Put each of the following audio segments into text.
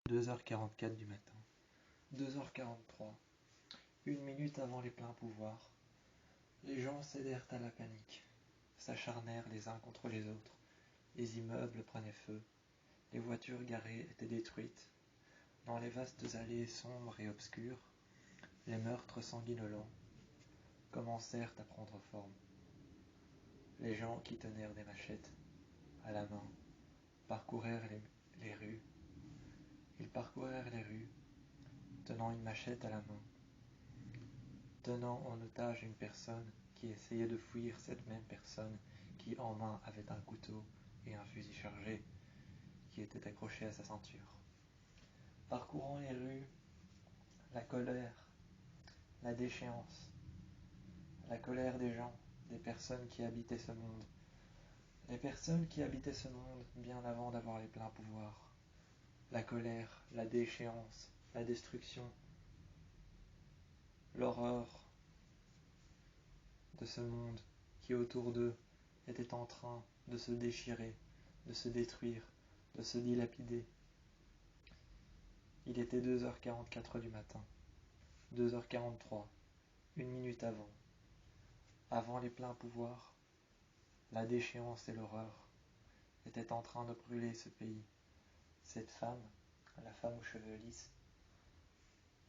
2h44 du matin. 2h43. Une minute avant les pleins pouvoirs. Les gens cédèrent à la panique, s'acharnèrent les uns contre les autres. Les immeubles prenaient feu. Les voitures garées étaient détruites. Dans les vastes allées sombres et obscures, les meurtres sanguinolents commencèrent à prendre forme. Les gens qui tenèrent des machettes à la main parcourèrent les rues. Ils parcourèrent les rues, tenant une machette à la main, tenant en otage une personne qui essayait de fuir cette même personne qui en main avait un couteau et un fusil chargé qui était accroché à sa ceinture. Parcourant les rues, la colère, la déchéance, la colère des gens, des personnes qui habitaient ce monde, les personnes qui habitaient ce monde bien avant d'avoir les pleins pouvoirs, la colère, la déchéance, la destruction, l'horreur de ce monde qui autour d'eux était en train de se déchirer, de se détruire, de se dilapider. Il était 2h44 du matin, 2h43, une minute avant les pleins pouvoirs, la déchéance et l'horreur étaient en train de brûler ce pays. Cette femme, la femme aux cheveux lisses,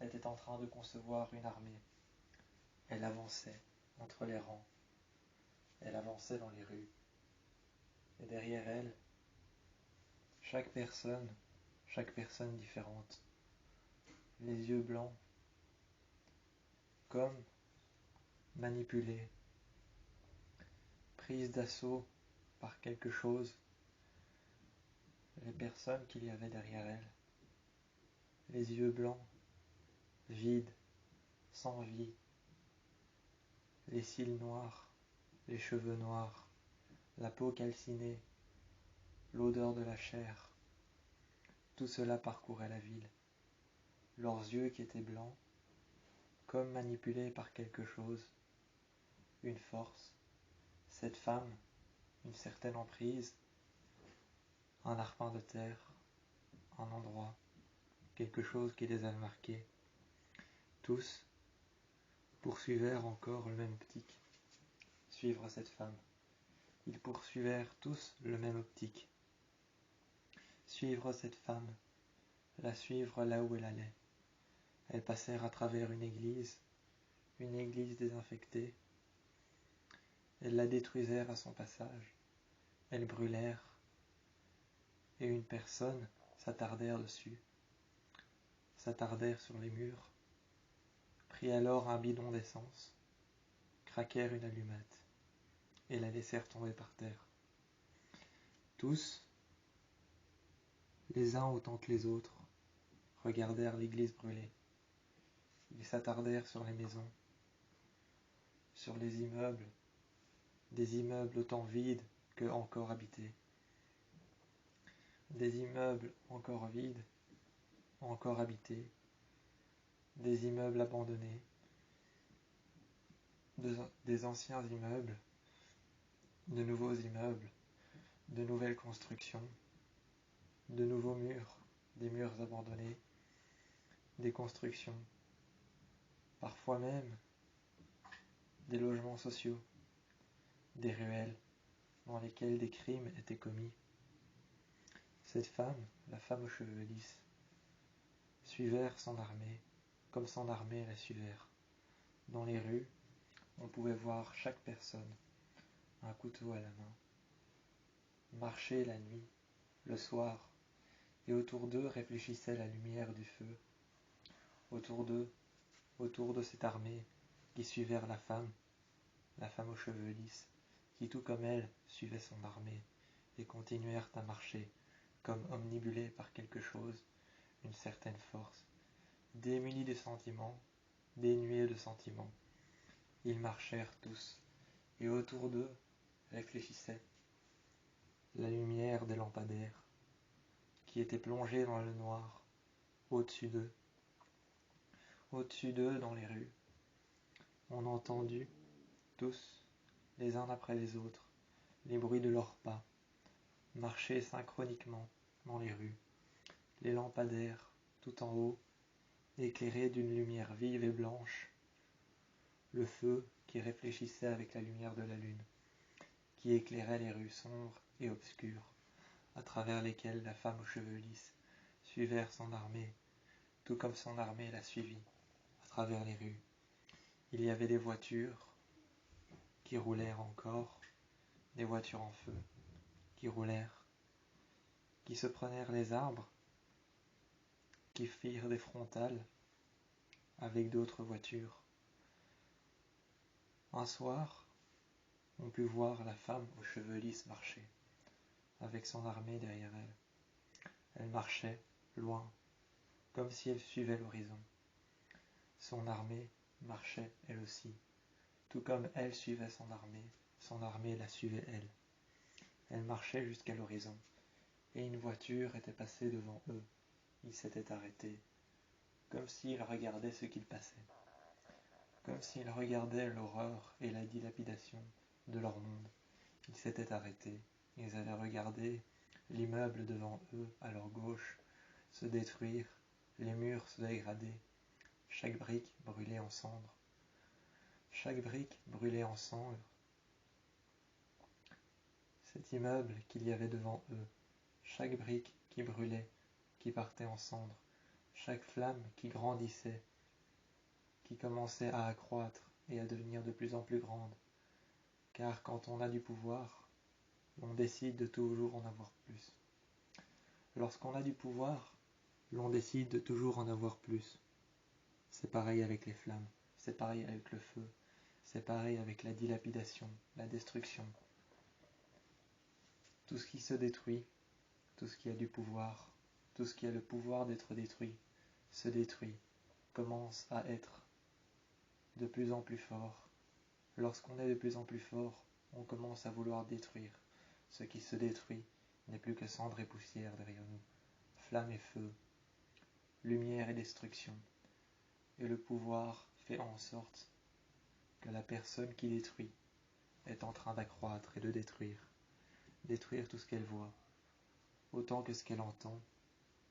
était en train de concevoir une armée. Elle avançait entre les rangs, elle avançait dans les rues, et derrière elle, chaque personne différente, les yeux blancs, comme manipulée, prise d'assaut par quelque chose, les personnes qu'il y avait derrière elle, les yeux blancs, vides, sans vie, les cils noirs, les cheveux noirs, la peau calcinée, l'odeur de la chair, tout cela parcourait la ville. Leurs yeux qui étaient blancs, comme manipulés par quelque chose, une force, cette femme, une certaine emprise, un arpent de terre, un endroit, quelque chose qui les avait marqués. Tous poursuivèrent encore le même optique, suivre cette femme. Ils poursuivèrent tous le même optique, suivre cette femme, la suivre là où elle allait. Elles passèrent à travers une église désinfectée. Elles la détruisèrent à son passage. Elles brûlèrent, et une personne s'attardèrent dessus, s'attardèrent sur les murs, prit alors un bidon d'essence, craquèrent une allumette, et la laissèrent tomber par terre. Tous, les uns autant que les autres, regardèrent l'église brûler. Ils s'attardèrent sur les maisons, sur les immeubles, des immeubles autant vides que encore habités. Des immeubles encore vides, encore habités, des immeubles abandonnés, des anciens immeubles, de nouveaux immeubles, de nouvelles constructions, de nouveaux murs, des murs abandonnés, des constructions, parfois même des logements sociaux, des ruelles dans lesquelles des crimes étaient commis. Cette femme, la femme aux cheveux lisses, suivèrent son armée, comme son armée la suivèrent. Dans les rues, on pouvait voir chaque personne, un couteau à la main, marcher la nuit, le soir, et autour d'eux réfléchissait la lumière du feu. Autour d'eux, autour de cette armée, qui suivèrent la femme aux cheveux lisses, qui tout comme elle suivait son armée, et continuèrent à marcher, comme omnibulés par quelque chose, une certaine force, démunis de sentiments, dénués de sentiments. Ils marchèrent tous, et autour d'eux réfléchissait la lumière des lampadaires, qui étaient plongés dans le noir, au-dessus d'eux dans les rues. On entendit tous, les uns après les autres, les bruits de leurs pas, marcher synchroniquement dans les rues, les lampadaires, tout en haut, éclairés d'une lumière vive et blanche, le feu qui réfléchissait avec la lumière de la lune, qui éclairait les rues sombres et obscures, à travers lesquelles la femme aux cheveux lisses suivait son armée, tout comme son armée la suivit, à travers les rues. Il y avait des voitures qui roulèrent encore, des voitures en feu, qui roulèrent, qui se prenèrent les arbres, qui firent des frontales avec d'autres voitures. Un soir, on put voir la femme aux cheveux lisses marcher, avec son armée derrière elle. Elle marchait, loin, comme si elle suivait l'horizon. Son armée marchait elle aussi, tout comme elle suivait son armée la suivait elle. Elle marchait jusqu'à l'horizon, et une voiture était passée devant eux. Ils s'étaient arrêtés, comme s'ils regardaient ce qu'ils passaient, comme s'ils regardaient l'horreur et la dilapidation de leur monde. Ils s'étaient arrêtés, ils avaient regardé l'immeuble devant eux, à leur gauche, se détruire, les murs se dégrader, chaque brique brûlée en cendres. Chaque brique brûlée en cendres. Cet immeuble qu'il y avait devant eux, chaque brique qui brûlait, qui partait en cendres, chaque flamme qui grandissait, qui commençait à accroître et à devenir de plus en plus grande. Car quand on a du pouvoir, l'on décide de toujours en avoir plus. Lorsqu'on a du pouvoir, l'on décide de toujours en avoir plus. C'est pareil avec les flammes, c'est pareil avec le feu, c'est pareil avec la dilapidation, la destruction. Tout ce qui se détruit, tout ce qui a du pouvoir, tout ce qui a le pouvoir d'être détruit, se détruit, commence à être de plus en plus fort. Lorsqu'on est de plus en plus fort, on commence à vouloir détruire. Ce qui se détruit n'est plus que cendre et poussière derrière nous, flamme et feu, lumière et destruction. Et le pouvoir fait en sorte que la personne qui détruit est en train d'accroître et de détruire tout ce qu'elle voit, autant que ce qu'elle entend,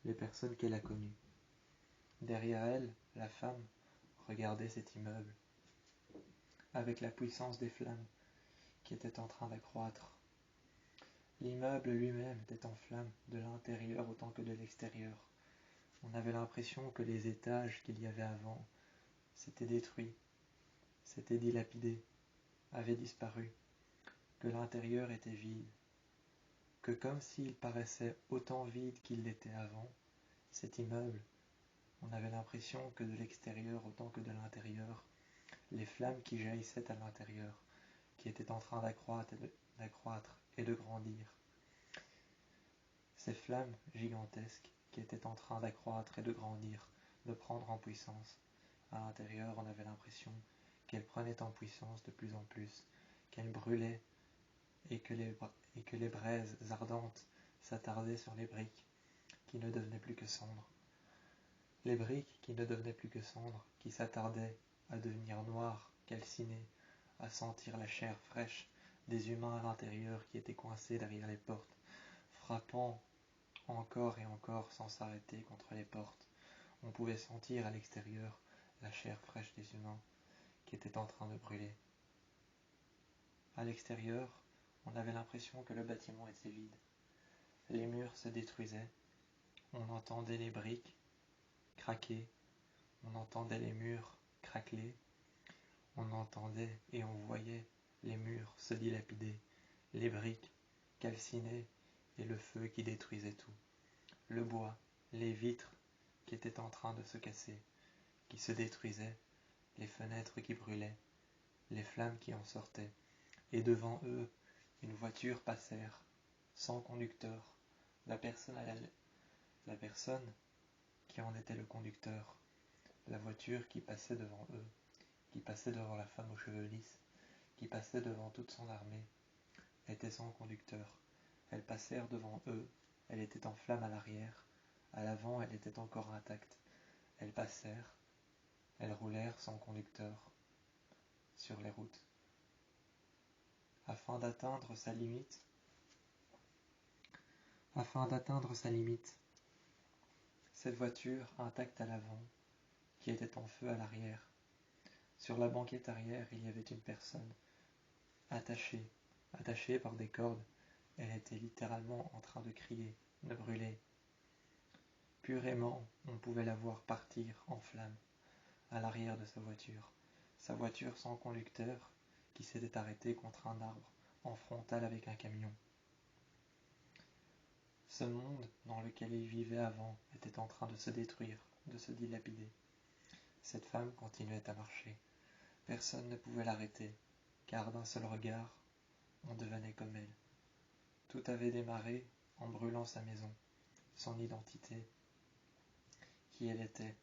les personnes qu'elle a connues. Derrière elle, la femme regardait cet immeuble, avec la puissance des flammes qui étaient en train d'accroître. L'immeuble lui-même était en flammes de l'intérieur autant que de l'extérieur. On avait l'impression que les étages qu'il y avait avant s'étaient détruits, s'étaient dilapidés, avaient disparu, que l'intérieur était vide, que comme s'il paraissait autant vide qu'il l'était avant, cet immeuble, on avait l'impression que de l'extérieur autant que de l'intérieur, les flammes qui jaillissaient à l'intérieur, qui étaient en train d'accroître et de grandir. Ces flammes gigantesques qui étaient en train d'accroître et de grandir, de prendre en puissance. À l'intérieur, on avait l'impression qu'elles prenaient en puissance de plus en plus, qu'elles brûlaient et que les braises ardentes s'attardaient sur les briques qui ne devenaient plus que cendres. Les briques qui ne devenaient plus que cendres, qui s'attardaient à devenir noires, calcinées, à sentir la chair fraîche des humains à l'intérieur qui étaient coincés derrière les portes, frappant encore et encore sans s'arrêter contre les portes. On pouvait sentir à l'extérieur la chair fraîche des humains qui étaient en train de brûler. À l'extérieur, on avait l'impression que le bâtiment était vide. Les murs se détruisaient, on entendait les briques craquer, on entendait les murs craqueler, on entendait et on voyait les murs se dilapider, les briques calciner et le feu qui détruisait tout. Le bois, les vitres qui étaient en train de se casser, qui se détruisaient, les fenêtres qui brûlaient, les flammes qui en sortaient, et devant eux, une voiture passèrent, sans conducteur, la personne qui en était le conducteur, la voiture qui passait devant eux, qui passait devant la femme aux cheveux lisses, qui passait devant toute son armée, était sans conducteur. Elles passèrent devant eux, elle était en flammes à l'arrière, à l'avant elle était encore intacte. Elles passèrent, elles roulèrent sans conducteur sur les routes. Afin d'atteindre sa limite, Cette voiture, intacte à l'avant, qui était en feu à l'arrière. Sur la banquette arrière, il y avait une personne, attachée par des cordes. Elle était littéralement en train de crier, de brûler. Purément, on pouvait la voir partir en flammes, à l'arrière de sa voiture sans conducteur, qui s'était arrêtée contre un arbre, en frontal avec un camion. Ce monde dans lequel il vivait avant était en train de se détruire, de se dilapider. Cette femme continuait à marcher. Personne ne pouvait l'arrêter, car d'un seul regard, on devenait comme elle. Tout avait démarré en brûlant sa maison, son identité, qui elle était,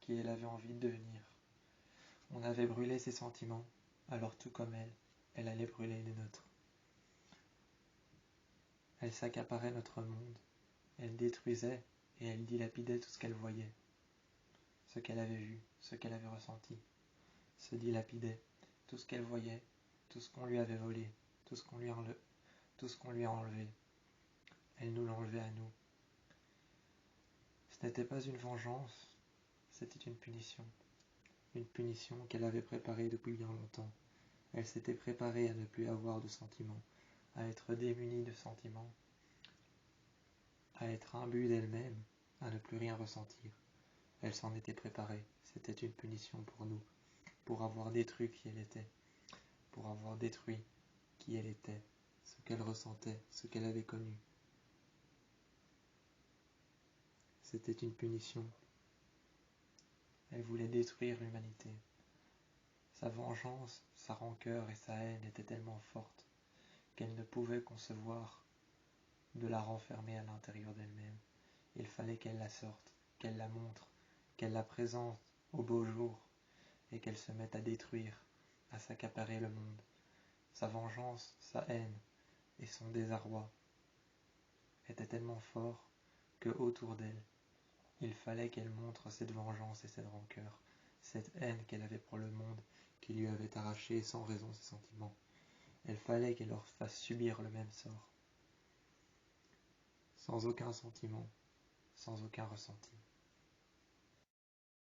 qui elle avait envie de devenir. On avait brûlé ses sentiments, alors tout comme elle allait brûler les nôtres. Elle s'accaparait notre monde, elle détruisait et elle dilapidait tout ce qu'elle voyait. Ce qu'elle avait vu, ce qu'elle avait ressenti, se dilapidait, tout ce qu'elle voyait, tout ce qu'on lui avait volé, tout ce qu'on lui a enlevé. Elle nous l'enlevait à nous. Ce n'était pas une vengeance, c'était une punition qu'elle avait préparée depuis bien longtemps. Elle s'était préparée à ne plus avoir de sentiments, à être démunie de sentiments, à être imbue d'elle-même, à ne plus rien ressentir. Elle s'en était préparée, c'était une punition pour nous, pour avoir détruit qui elle était, pour avoir détruit qui elle était, ce qu'elle ressentait, ce qu'elle avait connu. C'était une punition. Elle voulait détruire l'humanité. Sa vengeance, sa rancœur et sa haine étaient tellement fortes qu'elle ne pouvait concevoir de la renfermer à l'intérieur d'elle-même. Il fallait qu'elle la sorte, qu'elle la montre, qu'elle la présente au beau jour et qu'elle se mette à détruire, à s'accaparer le monde. Sa vengeance, sa haine et son désarroi étaient tellement forts que autour d'elle, il fallait qu'elle montre cette vengeance et cette rancœur, cette haine qu'elle avait pour le monde qui lui avait arraché sans raison ses sentiments. Il fallait qu'elle leur fasse subir le même sort, sans aucun sentiment, sans aucun ressenti.